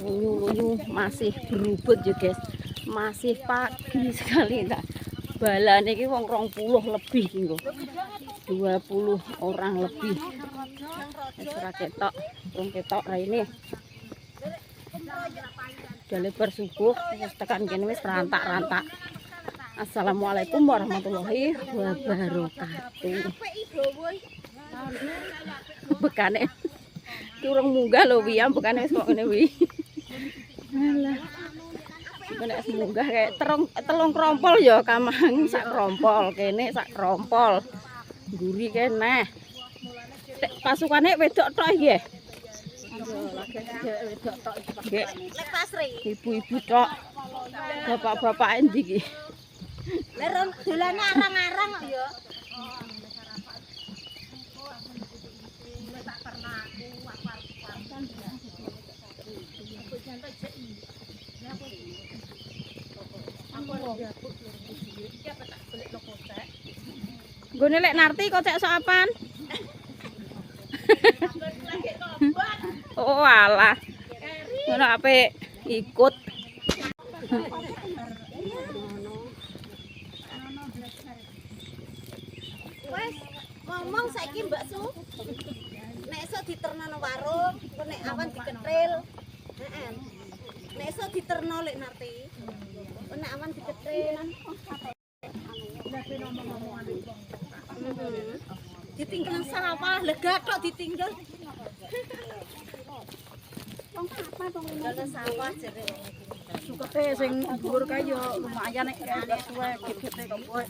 Lunyu-lunyu masih berubut ya guys. Masih pagi sekali tak. Balan iki wong 20 lebih iki 20 orang lebih. Wis ora ketok, urung ketok raine. Udah lebar subuh, wis tekan kene wis rantak-rantak. Assalamualaikum warahmatullahi wabarakatuh. Bekane urung munggah lho wi, bekane wis kok ngene wi. Alah. Nek munggah kayak telung krompol ya kamang sak krompol, kene sak krompol. Mburi kene. Pasukane wedok tok iki. Wedok tok iki. Ibu-ibu tok. Bapak-bapak endi iki? Lerong dolane arang-arang kok ya. Nggone lek narti kocek sok apaan? Oh alah. Ngono apik ikut. Wes ngomong saiki Mbak Su. Nek esuk diterno nang warung, engko nek awan diketril. Heeh. Nek esuk diterno lek narti. Engko nek awan diketril. Ditinggal sawah, lega tok ditinggal. Wong apa to ngene sawah jere. Sukete sing dhuwur kae yo lumayan nek gak suwe gigete kok kowe.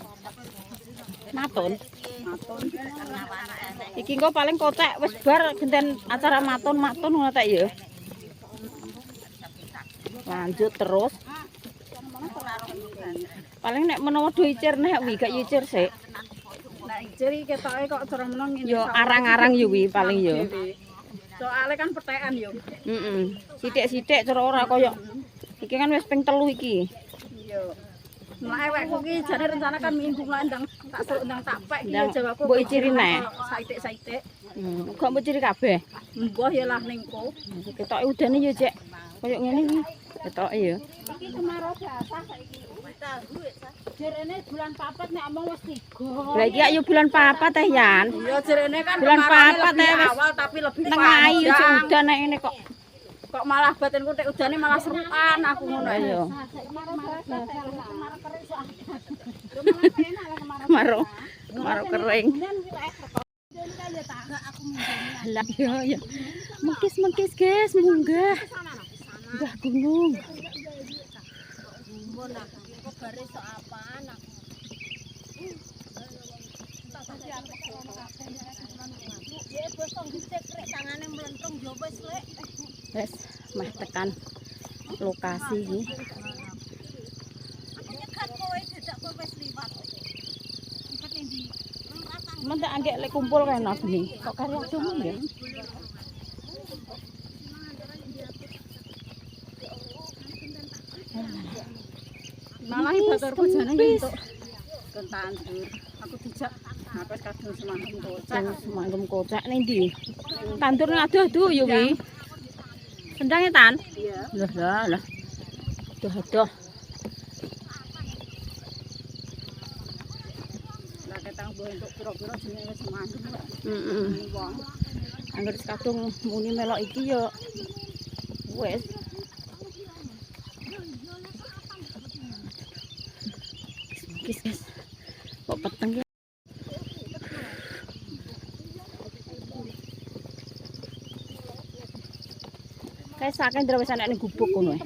Maton. Maton. Iki engko paling kocek wis bar genten acara maton-maton ngono tak ya. Lanjut terus. Paling nek menawa do icir nek wi gak icir sik. Nek icir iki ketoke kok cara meneng ngene. Yo arang-arang yo wi paling yo. Soale kan petekan yo. Heeh. Sithik-sithik cara ora kaya iki kan wis ping 3 iki. Iya. Mulai wekku ki jane rencana kan minggu ndang tak suruh ndang tak pek ki jawaku. Mbok iciri nek. Saitik-saitik. Kok mbok ciri kabeh. Mbah ya lah ningko. Ketoke udane yo cek. Kaya ngene iki. Ketoke yo. Iki kemarau basah saiki. Tahu ya, Sa. Jerene bulan 4 nek omong wis 3. Lah iki ayo bulan 4 teh Yan. Iya jerene kan Bulan kemarauannya papat lebih wis awal tapi lebih Tengah ayu panjang. udan nek ngene kok. Kok malah batinku nek udane malah serukan aku ngono Ayo. ya. Kemarau kering. Lah yo yo. Mengkis guys, munggah. Munggah gunung. Mbona, kok bare sok apaan aku. Ya bosong dicek rek tangane mlentrung yo wis lek. Wes, meh tekan lokasi iki. Aku nyegat kowe dadak kowe wis liwat. Nyegat ning ndi? Men tak anggek lek kumpul kena bening. Kok kari aku ya. Malah baturku jane entuk kentandur. Aku dijak ngapes kadung semangkem kocak. Semangkem kocak ning ndi? Tandur aduh-aduh yo wi. Sendange tan? Iya. Lah. Aduh. Lah ketang mbok entuk pira-pira jenenge wis semangkem. Heeh. Wong Angger kadung muni melok iki yo wes. Guys. Kok peteng ya? Kayak saken ndra wis ana ning gubuk ngono.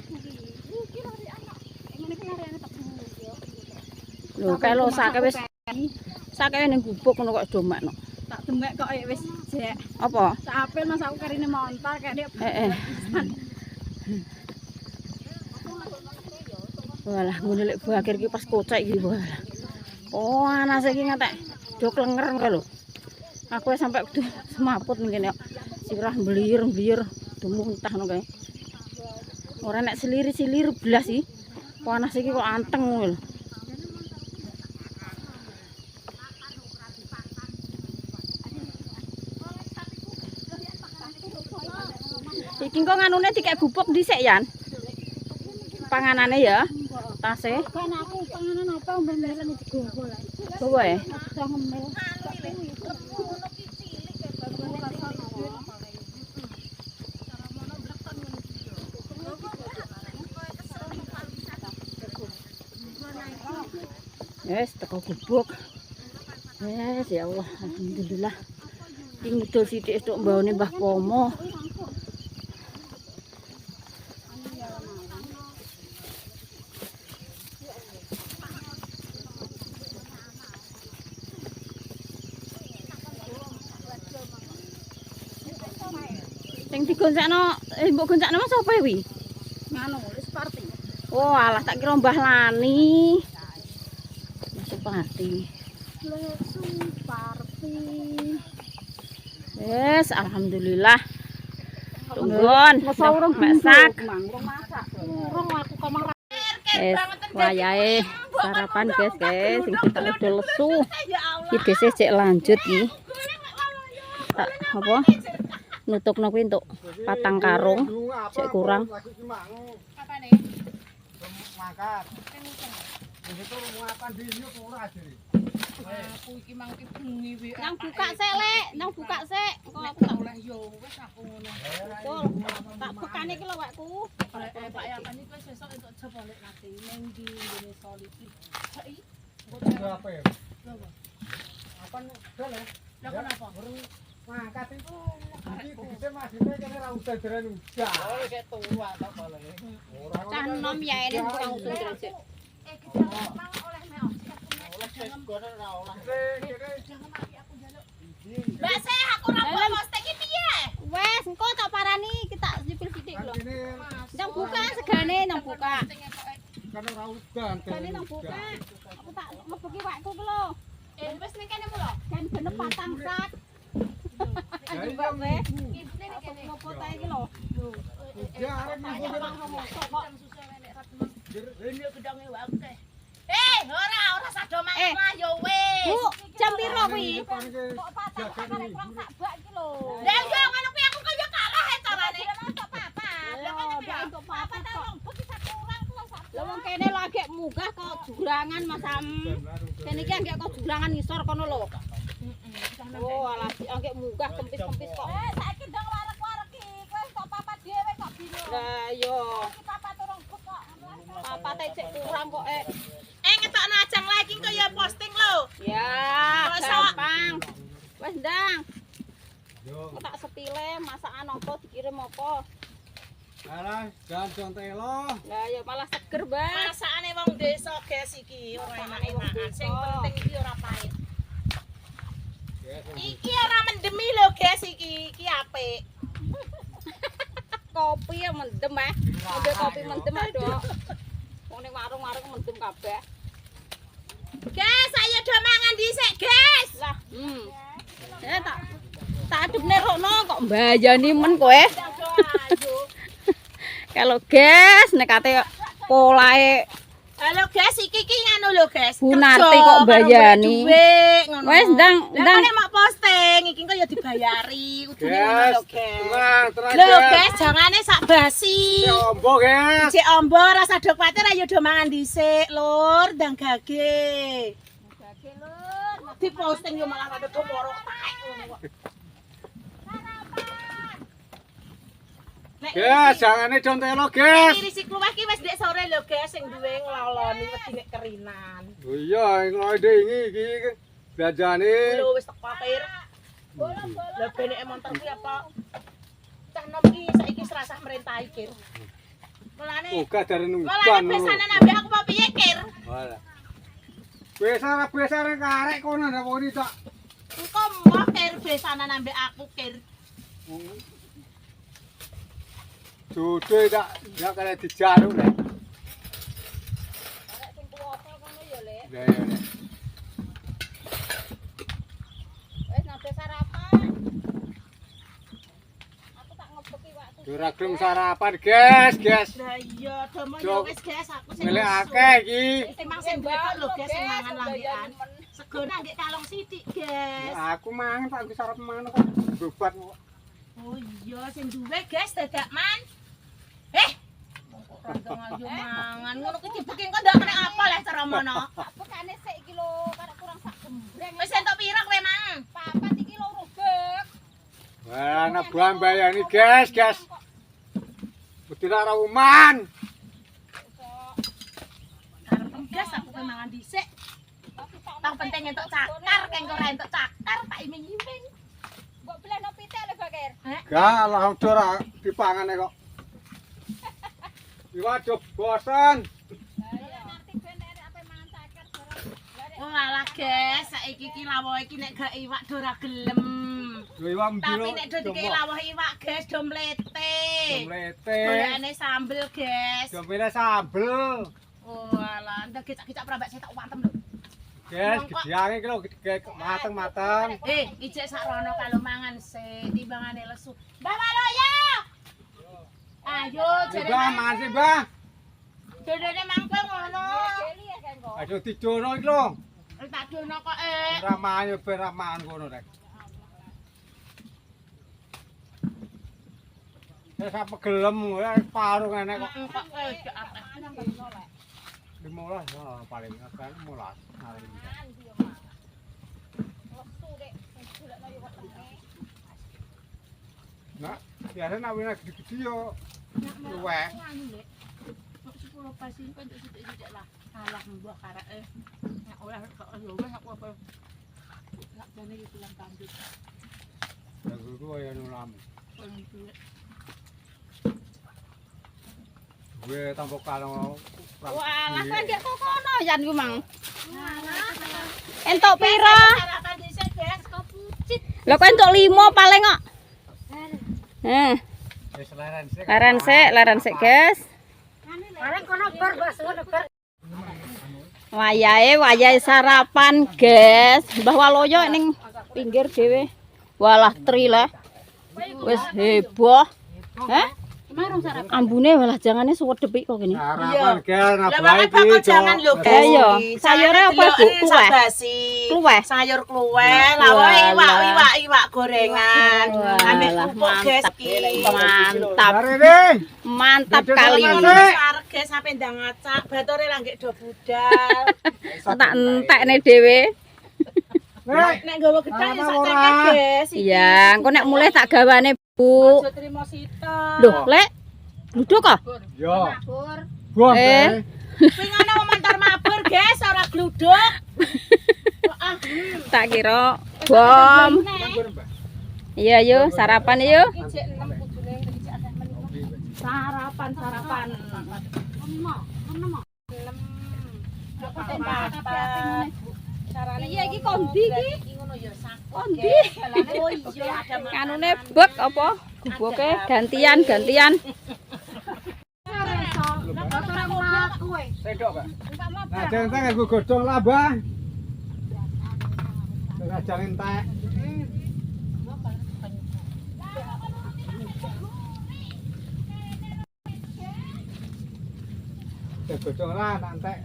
Lho, kalau sake wis ning gubuk ngono kok domakno. tak demek kok wis jek. Apa? Sapil Mas aku karine montar kayak dia. Heeh. Walah, ngene lek Bu akhir iki pas kocek iki walah. Oh, anak iki ngetek do klenger lho. Aku sampai kudu semaput ngene kok. Sirah mblir-mblir muntah ngono kae. Ora nek selir-selir blas iki. Panas iki kok anteng ngono lho. Iki kok nganune dikek bubuk dhisik, Yan. Panganane ya. Tase. Kan aku panganan apa mbak-mbalan digowo lah. Gowo ya. Udah ngemil. Yes, teko gubuk. Yes, ya Allah, alhamdulillah. Iki ngidul sithik tok mbawane Mbah Pomo. Sing digoncakno, mbok goncakno Mas sapa kuwi? Nganu, wis party. Oh, alah tak kira Mbah Lani. Mas Suparti. Lesu party. Yes, alhamdulillah. Tunggon, masak. Urung masak. Urung aku kamar. Yes, wayahe sarapan guys, sing kita udah lesu. Iki dhisik cek lanjut iki. Tak apa? Nutupno kuwi entuk patang karung. Cek kurang. Apane? Makan. Itu makan di yuk ora jere. Aku iki mangke bengi wi. Nang buka sik, Lek. Nang buka sik. Kok aku tak Oleh yo wis aku ngono. betul. Tak bekane iki lho, Wakku. Pak ya kan iki sesuk entuk coba lek nanti ning di Indonesia iki. Saiki Berapa ya? Apa boleh? lha kenapa? Mangkat itu iki masine kene ra usah jeren udah. Oh, kek tua tak boleh. Cah enom ya ini tukang usun gresik. Mbak saya aku ora posting iki piye? Wes, engko tak parani kita nyipil sithik lho. Nang buka segane nang buka. Karena ra udan. Segane nang buka. Aku tak mlebuki wakku ku lho. Wis ning kene mulo. Dan genep patang sak. Aduh, Mbak wes. Ibune ning kene. Ngopo ta iki lho? Ya arek Ora sado mangan lah yo wis. Bu, jam piro kuwi? kok patah Sak bak iki lho. Lah yo ngono kuwi aku kaya kalah carane. Untuk papa kok. Lha wong kene lagi munggah kok jurangan Mas Sam. Kene iki anggek kok jurangan ngisor kono lho. Oh, alah anggek munggah kempis-kempis kok. Saiki ndang warek-warek iki. Kowe kok papa dhewe kok bingung. Lah yo, Papa turung kok. papa teh cek kurang kok Ngetokno ajang lagi kaya posting lho. Ya, Masa? gampang. Wes ndang. Kok tak sepile masakan apa dikirim apa. Alah, jangan contelo. Lah ya malah seger, Mbak. Masakane wong desa guys iki ora enak-enakan. Sing penting iki ora pahit. Iki ora mendemi lho guys iki. Iki apik. Kopi ya mendem Ngombe kopi mendem Dok. Wong ning warung-warung mendem kabeh. Guys, ayo do mangan dhisik, guys. Lah, tak adepne rono kok mbayani men kowe. Ayo. Kalau gas nekate polae Halo guys, iki nganu lho guys. Bu Kerja Narti kok karo mbayani. duit, ngono. Wes ndang Lah nek mak posting iki kok ya dibayari. Kudune ngono lho guys. Tenang, Lho guys, jangane sak basi. Ombo, guys. Cek ombo rasa do kuwatir ayo do mangan dhisik, Lur, ndang gage. Gage, Lur. Di posting yo malah ada gomoro taek ngono kok. Guys, jangan contelo, guys. Iki risik luwih ki wis ndek sore lho guys sing duwe ngloloni wedi nek kerinan. Oh iya, ngode iki belanjane. Lho wis teko akhir. Lah beneke montor ki apa? Cah nom ki saiki serasah merintah iki. Mulane Uga dari mulane nungguan. pesanan ambek aku apa piye kir? Wala. Besar karek kono ndak poni tak. Engko mbah kir pesanan ambek aku kir. Jodoh tak kaya dijaruk nek. arek sing kuwasa kono ya, Lek. Ya ya. Wes nate sarapan. Aku tak ngebeki waktu. Ora gelem sarapan, guys. Lah iya, domo ya wis guys aku sing Milih akeh iki. Emang sing duwe lho guys sing mangan lambekan. Sego nang nggih kalong sithik, guys. Aku mangan tak sarap mangan kok bebat kok. Oh iya, Ayo sing duwe guys dadak man. Kandang ayo mangan ngono ki dibikin kok ndak kena apa lah cara mono. Bekane sik iki lho karek kurang sak gembreng. Wis entuk pira kowe mang? Papat iki lho rubek. Wah, anak buah bayani guys. Betul ora uman. Karep gas aku kowe mangan dhisik. Tang penting entuk cakar, kengko ora entuk cakar tak iming-iming. Mbok bleno pitik lho Bakir. Gak lah ora dipangane kok. Waduh, bosan. Oh alah guys, saiki iki lawuh iki nek gak iwak do ora gelem. Tapi nek do dikei lawuh iwak guys do mlete. Golekane sambel guys. Dompetnya sambel. Oh alah, ndak kecak-kecak prambak saya tak wantem lho. Guys, gedeange iki lho mateng-mateng. Ijek sak rono kalau mangan sik timbangane lesu. Mbah Waloyo. Ayo jare Mbah, mangan sih, Mbah. dodone mangkok ngono. Aduh dijono iki lho. Tak dono kok Ora mangan yo ben ora mangan ngono rek. Wis apa gelem paruh ngene kok. kok gak apa. 15 ya paling akan 15. Nah, biasa nak wina gede-gede yo luweh. 10 pasin kok sithik-sithik lah. Alah mbok karek nek ora kok yo wis aku apa. Lak jane iki tulang kambing. Ya guru ya nulam. Gue tampok kalau Walah kan gek kono jan ku mang. Entuk pira? Sarapan dhisik guys, kok pucit. Lah kok entuk 5 paling kok. wis leren sik. Leren sik, guys. Arek kono bar bakso bar. Wayahe sarapan, guys. Mbah Waloyo ning pinggir dhewe. Walah tri le. Wis heboh. Ambune walah jangane suwedep iki kok kene. Sarapan gel Lah nabai wae kok jangan lho guys. Ayo, sayure apa, Bu? Kluweh. Kluweh. Sayur kluweh, lawe iwak gorengan. Ambek kerupuk guys iki. Mantap. Arene. Mantap kali. Arek guys sampe ndang ngacak, batore lah nggih do budal. Tak entekne dhewe. Nek nggawa gedang ya sak cengkeh guys. Iya, engko nek mulai tak gawane, Bu. Aja trimo sita. Loh, Lek. Gluduk kok? Yo. Buang Eh. Sing ana montor mabur guys, ora gluduk. Tak kira bom. Iya, yuk sarapan yuk. Sarapan. Iya iki kondi iki. Ngono ya sak. Kondi. Oh iya ada Kanune bek apa? Guboke gantian. Sendok, Pak. Nah, jangan entek gue godhong lah, Mbah. Ora jangan entek. Godhong lah, tak entek.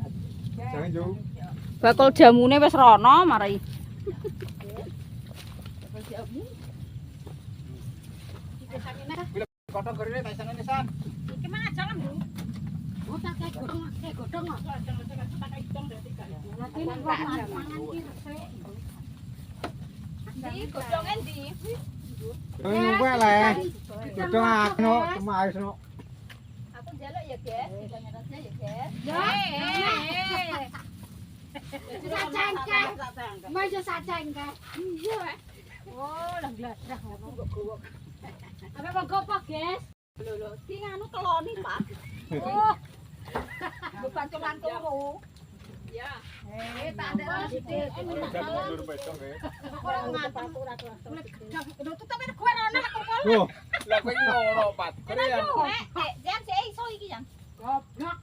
Jangan yo. Bakul jamune wis rono mari. Kodhong gorene tak sangene san. iki mana jangan Bu. Di godhongen di. Nunggu le. Godhong akno cuma wis no. Aku njaluk ya, Guys. Ditanya-tanya ya, Guys. Oh, lah gladrah ngono kok gowo. Apa kok gopo, Guys? Lho, ki nganu keloni, Pak. Oh. Bukan cuman turu. Ya. Tak ada sithik. Ora ngantem ora kelas. Lho, tutupe kowe rono aku kono. Loh, lah kowe ngoro, Pat. Korean. Jan sik iso iki, Jan. Goblok.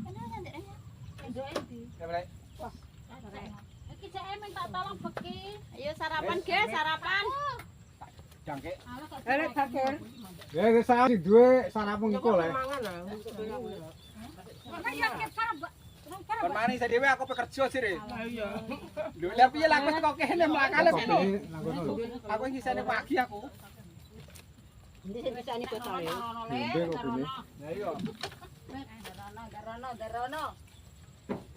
Iki jek emang tak tolong beki. Ayo sarapan, guys, sarapan. Jangke. Ya wis saya duwe sarapan iku le. Kon mari saya dhewe aku pekerja sih re. Iya. Lho lha piye lah aku kok kene mlakale kene. Aku iki sene pagi aku. Ndi sing pisane botol ya. Ndek kok ini. Lah iya. Darono.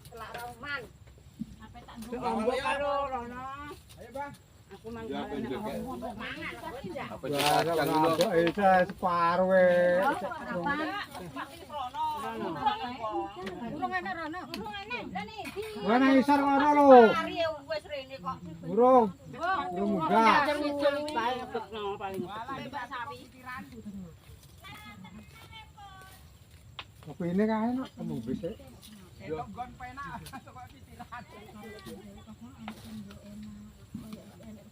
Selak roman. Ombok karo rono. Ayo, Bang. Aku mangan mangan kok ya. Apa Separuh weh. Urung ana rono. Urung ana. Lah niki. Mana isar kono lho. Mari wis rene kok. Burung. Burung munggah. Bae ngebekno paling. Mbak sapi. Kopi ini kae nak temu bisa. Yo nggon penak kok picilan.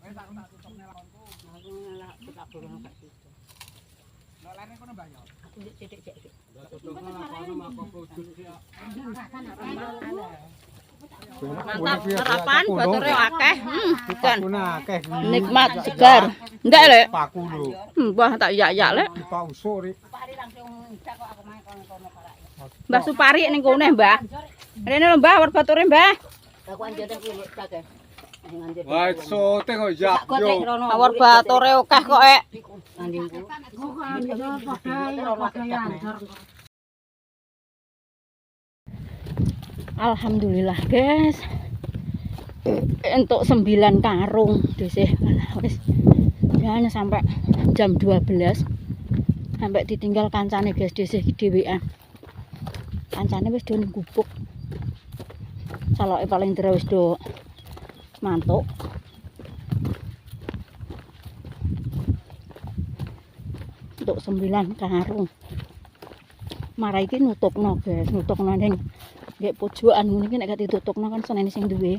Wes tak tutup nelponku. Aku ngelak tak bolong gak situ. Lah lene kono Mbah yo. Aku cedek-cedek. Mantap, sarapan bature akeh. Kan Paku akeh. nikmat segar. Ndak, Lek? Paku lho. Mbah tak yak-yak, Lek. Pak usuk ri. Pari langsung cak kok aku main kono para. Mbah Supari ning kene, Mbah. Rene lho, Mbah, war bature, Mbah. Aku anjene kuwi cak e. Ngandir. Wah, sote kok ya. Gotek rono. War bature akeh kok, Ek. Nandingku. Alhamdulillah, guys. Entuk 9 karung dhisik. Wis. Dan sampai jam 12. Sampai ditinggal kancane, guys, dhisik dhewean. Kancane wis do ning gubuk. Saloke paling ndra wis do mantuk. Untuk 9 karung. Marah iki nutupno, guys, nutupno ning nggih pojokan ngene iki nek gak ditutupno kan senene sing duwe.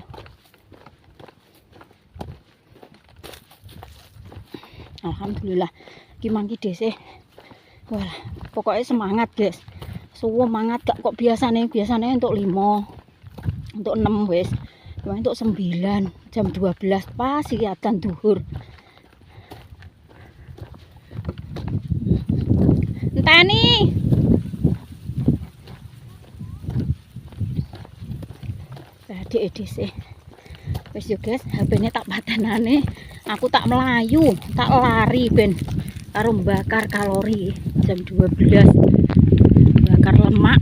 Alhamdulillah iki mangki dhisik. Wah, pokoknya semangat, guys. Suwe mangat gak kok biasane untuk 5. Untuk 6 wis. Cuma untuk 9 jam 12 pas iki adzan zuhur. Enteni. Tadi edisi. Wis yo guys, HP-ne tak patenane. Aku tak melayu, tak lari ben karo bakar kalori jam 12. Bakar lemak.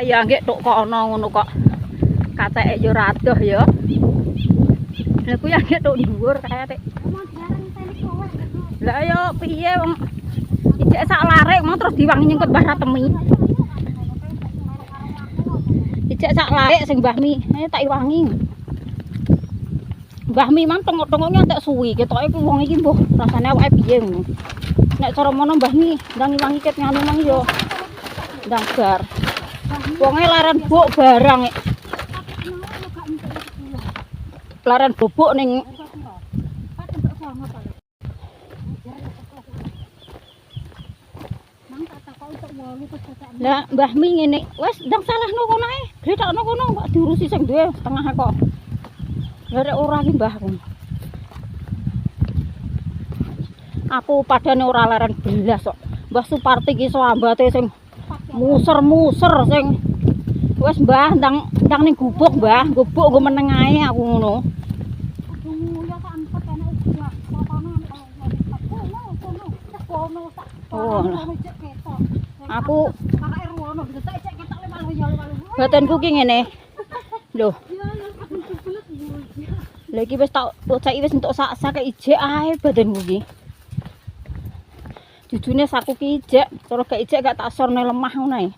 Ya nggih tok kono ngono kok. Kateke yo radoh ya. Lha ku ya nggih tok dhuwur kae. Lah yo piye wong ijek sak larek mau terus diwangi nyengkut Mbah Ratemi. Ijek sak larek sing Mbah Mi, ayo tak iwangi. Mbah Mi mang tengok-tengoknya entek suwi, ketoke ku wong iki mbuh rasane awake piye ngono. Nek cara mono Mbah Mi ndang iwangi ket nganu mang yo ndang bar. Wonge laran buk barang. Laran bubuk ning lah Mbah Mi ngene, wis ndang salahno kono ae. Gletakno kono kok diurusi sing duwe setengah kok. Lah rek ora iki Mbah. Aku padane ora leren belas kok. Mbah Suparti ki sambate sing muser-muser sing wis Mbah ndang ning gubuk Mbah, gubuk nggo meneng ae aku ngono. Oh. Aku badanku ki ngene. Lho. Lah iki wis tak saiki wis entuk sak ijek ae badanku ki. Jujune saku ki ijek, cara gak ijek gak tak sorne lemah ngono ae.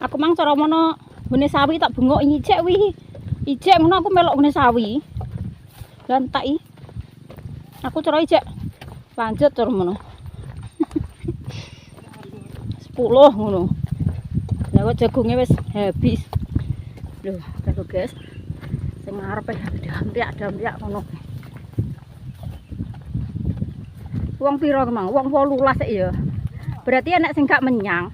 Aku mang cara mono ngene sawi tak bengok ijek wi. Ijek ngono aku melok ngene sawi. Lan tak i. Aku cara ijek lanjut cara mono. 10 ngono. Lah kok jagunge wis habis. Lho, lho guys. Sing ngarepe dampiak ngono. Wong pira kemang? Wong 18 sik ya. Berarti anak sing gak menyang.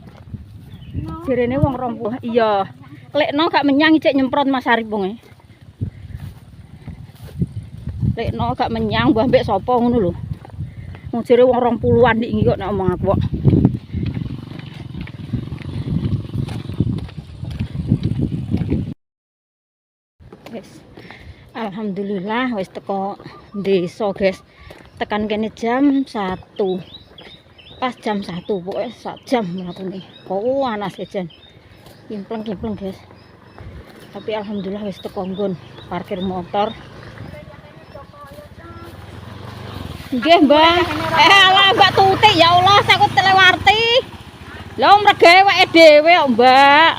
Jerene wong 20. Iya. Lekno gak menyang ijek nyemprot Mas Arif wonge. Lekno gak menyang mbah mbek sapa ngono lho. Wong jere wong 20-an iki kok nek omong aku kok. Wis. Alhamdulillah wis teko desa, guys. Tekan kene jam 1. Pas jam 1 pokoknya sak jam mlakune. Oh, panas jan. Kimpleng-kimpleng, guys. Tapi alhamdulillah wis teko nggon parkir motor. Nggih, Mbak. Alah, Mbak Tutik, ya Allah, saya kok telewarti. Lah mregawe wae dhewe kok, Mbak.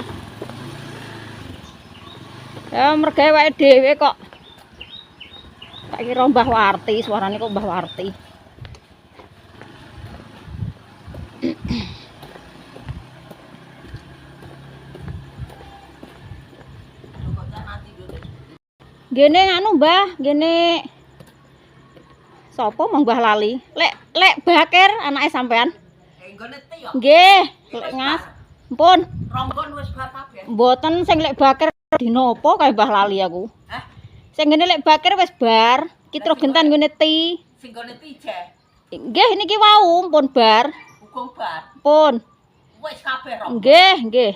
Ya mregawe wae dhewe kok. Tak kira Mbah Warti, suarane kok Mbah Warti. Gene anu Mbah, gene sapa Mang Mbah lali? Lek Bakir anake sampean. Nggih, lek Ngas. Mpun. Ronggon wis bar kabeh. Mboten sing lek Bakir dina apa kae Mbah lali aku. Hah? Sing ngene lek Bakir wis bar, ki tro gentan ngene ti. Sing gone tije. Nggih niki wau mpun bar. Hukum bar. Pun. Wis kabeh rong. Nggih.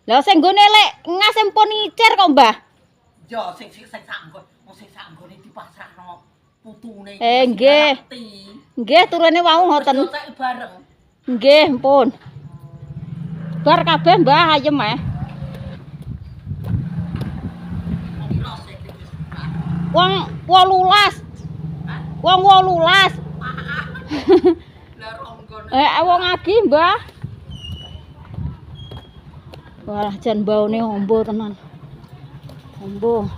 Lah sing nggone lek Ngas mpun icir kok Mbah. Yo sing sanggon, sing sanggone dipasrahno putune. Nggih. Nggih turune wau ngoten. Bareng. Nggih, mpun. Bar kabeh Mbah ayem Wong 18. Wong 18. Lah ronggon. Wong agi, Mbah. Walah jan baune ombo tenan. Ombo.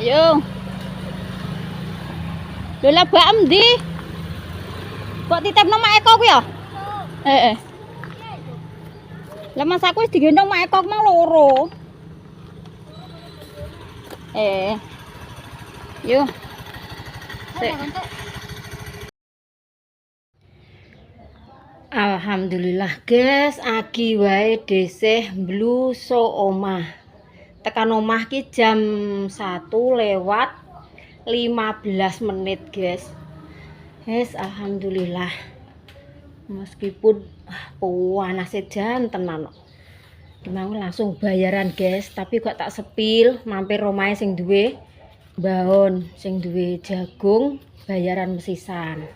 Ayo. Lho lah bak endi? Kok titipno Mak Eko kuwi ya? Heeh. Lah Mas aku wis digendong Mak Eko mang loro. Yo. Sik. Alhamdulillah guys, agi wae desih mbluso omah. Tekan omah ki jam 1 lewat 15 menit guys. Yes, alhamdulillah. Meskipun panas jan tenan. Mau langsung bayaran guys, tapi kok tak sepil mampir omahe sing duwe mbahon, sing duwe jagung, bayaran mesisan.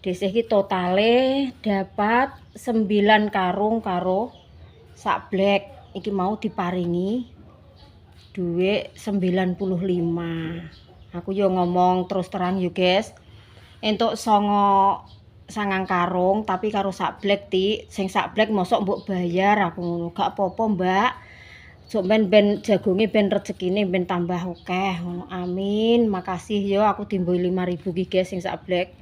Desih iki totale dapat 9 karung karo sak blek. Iki mau diparingi duit 95. Aku yo ngomong terus terang yo guys. Entuk 9 karung tapi karo sak blek ti, sing sak blek mosok mbok bayar aku ngono. Gak apa-apa, Mbak. Sok ben jagonge ben rezekine ben tambah akeh ngono. Amin. Makasih yo aku dimboi 5.000 ki guys sing sak blek.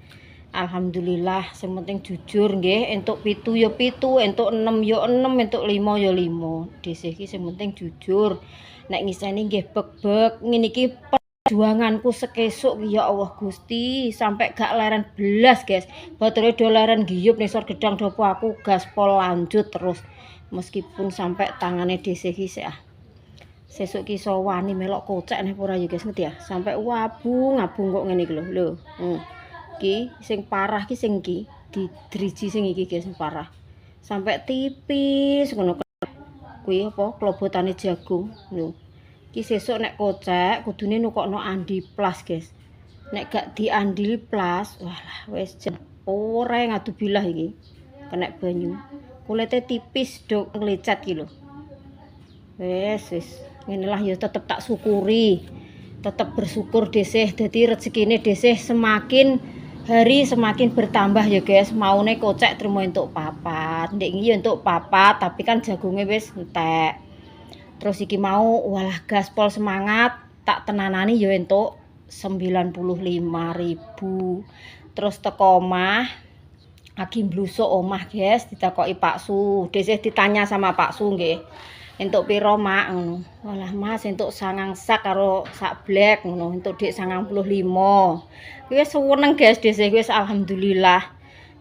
Alhamdulillah, sing penting jujur nggih, entuk 7 ya 7, entuk 6 ya 6, entuk 5 ya 5. Desih iki sing penting jujur. Nek ngiseni nggih bek-bek, ngene iki perjuanganku sekesuk ya Allah Gusti, sampai gak leren belas, guys. Bature do leren giyup nisor gedang dopo aku gaspol lanjut terus. Meskipun sampai tangane desih iki sik sesuk ki iso wani melok kocek nek ora ya guys, ngerti ya? Sampai wabung-abung kok ngene iki lho. Ki sing parah ki sing ki di driji sing iki guys sing parah sampai tipis ngono kuwi apa klobotane jagung lho. Ki sesuk nek kocek kudune nukokno andi plus guys, nek gak diandil plus walah wis ora ngadu bilah iki kena banyu kulite tipis dok nglecet ki lho. Wis ngene lah ya tetep tak syukuri, tetep bersyukur desih dadi rezekine desih semakin hari semakin bertambah ya guys. Maune kocek terima entuk 4, ndek iki ya entuk 4 tapi kan jagungnya wis entek. Terus iki mau walah gaspol semangat tak tenanani ya entuk 95.000. Terus teko omah lagi mblusuk omah guys, ditakoki Pak Su. Desih ditanya sama Pak Su nggih. Entuk piro Mak ngono. Walah Mas entuk 9 sak karo sak blek ngono, entuk dik 95. Wis seneng guys desih wis alhamdulillah.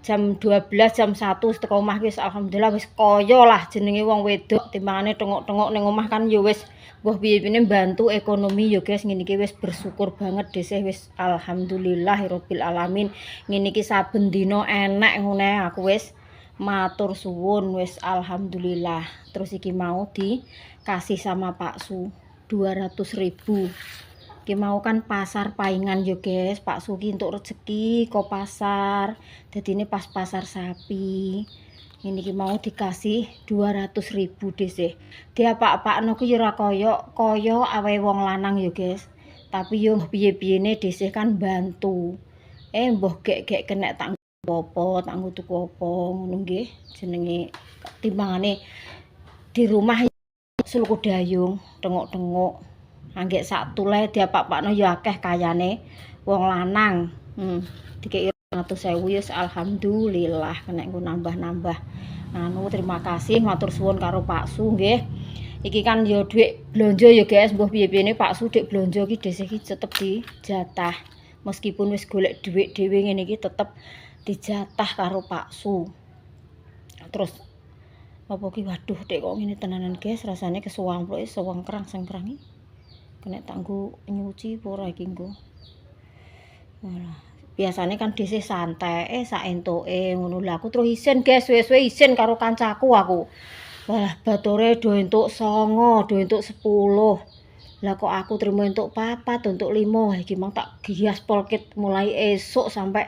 jam 12 jam 1 teko omah wis alhamdulillah wis kaya lah jenenge wong wedok timbangane tengok-tengok ning omah kan ya wis mbah piye-piye bantu ekonomi ya guys ngene iki wis bersyukur banget desih wis alhamdulillahirabbil alamin ngene iki saben dina enek ngene aku wis matur suwun wis alhamdulillah. Terus iki mau dikasih sama Pak Su 200.000. Ki mau kan pasar paingan yo guys, Pak Suki untuk rezeki kok pasar. Jadi ini pas pasar sapi. Ini ki mau dikasih 200.000 dhisik. Dia pak-pakno ku yo ora kaya awe wong lanang yo guys. Tapi yo piye-piyene dhisik kan bantu. Mbah gek kena tak apa, tak tuku apa ngono nggih. Jenenge timbangane di rumah sulku dayung, tengok-tengok. Anggek sak tule diapak-pakno ya akeh kayane wong lanang. Dikeki 100.000 ya alhamdulillah kena nggo nambah-nambah. Anu terima kasih matur suwun karo Pak Su nggih. Iki kan ya dhuwit blonjo ya guys, mbah piye-piyene Pak Su dik blonjo iki dhisik iki tetep dijatah. Meskipun wis golek dhuwit dhewe ngene iki tetep dijatah karo Pak Su. Terus apa ki waduh dek kok ngene tenanan guys, rasane kesuwang ploke sewang kerang-sengkrang iki. Kena tanggu nyuci ora iki nggo. Walah, biasane kan dhisik santai sak entuke ngono. Lah aku terus isin guys, suwe-suwe isin karo kancaku aku. Walah, batore do entuk 9, do entuk 10. Lah kok aku trimo entuk 4, entuk 5. Iki mang tak gias polkit mulai esuk sampai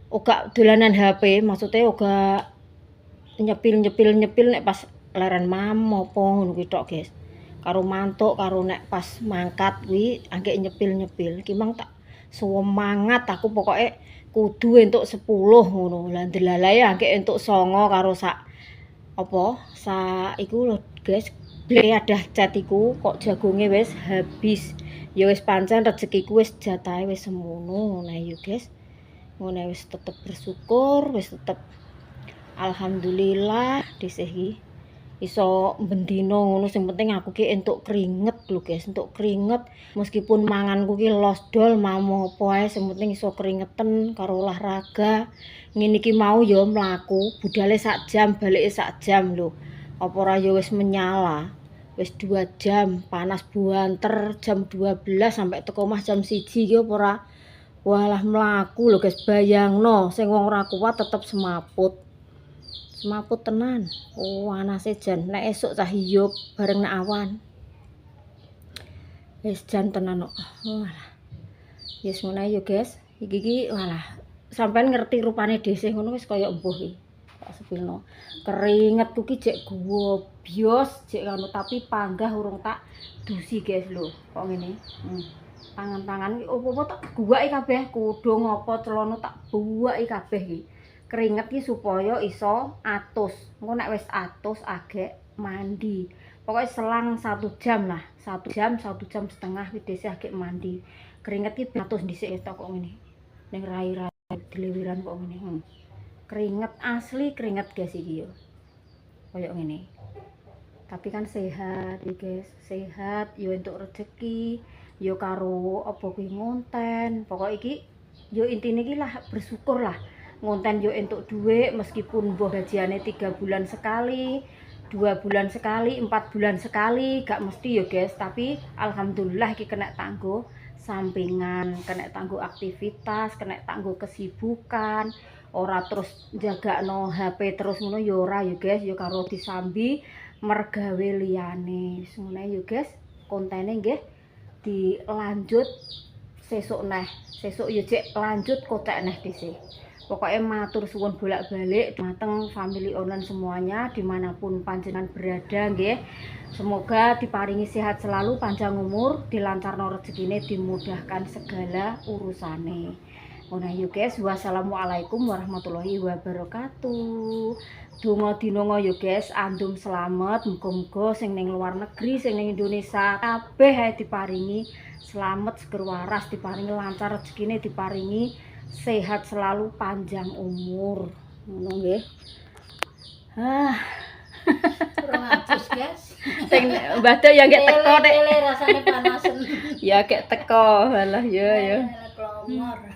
uga dolanan HP, maksudnya uga nyepil nek pas leren mam apa ngono kuwi tok guys. Karo mantuk karo nek pas mangkat kuwi anggek nyepil iki mang tak semangat aku pokoke kudu entuk 10 ngono. Lah delalae anggek entuk 9 karo sak iku lho guys. Ble adah cat iku kok jagonge wis habis. Ya wis pancen rezekiku wis jatahe wis semono ngono ya guys. Ngono wis tetep bersyukur, wis tetep alhamdulillah dhisik iki iso bendino ngono. Sing penting aku ki entuk keringet lho guys, entuk keringet meskipun manganku ki losdol mau apa ae sing penting iso keringetan karo olahraga. Ngene iki mau ya mlaku budale sak jam balike sak jam lho. Apa ora ya wis menyala. Wis 2 jam panas buanter jam 12 sampai teko omah jam 1 iki apa ora. Walah mlaku lho guys, bayangno sing wong ora kuat tetep semaput. Semaput tenan. Oh, anase jan nek esuk cah hiyup bareng nek awan. Wis jan tenan kok. Walah. Yes ngono ya guys. Iki walah sampean ngerti rupane dhisik ngono wis kaya embuh iki. Tak sepilno. Keringetku ki jek gobios, jek ngono tapi panggah urung tak dusi guys lho. Kok ngene. Tangan-tangan iki opo-opo tak guwaki kabeh, kudung apa celana tak buwaki kabeh iki. Keringet ki supaya iso atus. Engko nek wis atus agek mandi. Pokoknya selang 1 jam lah. 1 jam, 1 jam setengah ki dhisik agek mandi. Keringet ki atus dhisik kok ngene. Ning rai-rai diliwiran kok ngene. Keringet asli keringet guys iki yo. Kayak ngene. Tapi kan sehat iki guys. Sehat yo entuk rezeki, yo karo apa kuwi ngonten. Pokok iki yo intine iki lah bersyukur lah. Ngonten yo entuk duit meskipun mbah gajiane 3 bulan sekali, 2 bulan sekali, 4 bulan sekali, gak mesti yo guys, tapi alhamdulillah iki kena tanggo sampingan, kena tanggo aktivitas, kena tanggo kesibukan, ora terus jagakno HP terus ngono yo ora yo guys, yo karo disambi mergawe liyane. Ngono yo guys, kontene nggih dilanjut sesuk neh. Sesuk yo cek lanjut kotek neh dhisik. Pokoknya matur suwun bolak-balik dateng family online semuanya dimanapun panjenengan berada nggih. Semoga diparingi sehat selalu, panjang umur, dilancarno rezekine, dimudahkan segala urusane. Ngono yo guys, wassalamualaikum warahmatullahi wabarakatuh. Donga dinonga yo guys, andum selamat, muga-muga sing ning luar negeri, sing ning Indonesia kabeh ae diparingi selamat seger waras, diparingi lancar rezekine, diparingi sehat selalu, panjang umur. Ngono nggih. Kurang ajus guys. Sing mbado ya gek teko nek. Lele rasane panasen. Ya gek teko. Alah ya ya. Kelomor.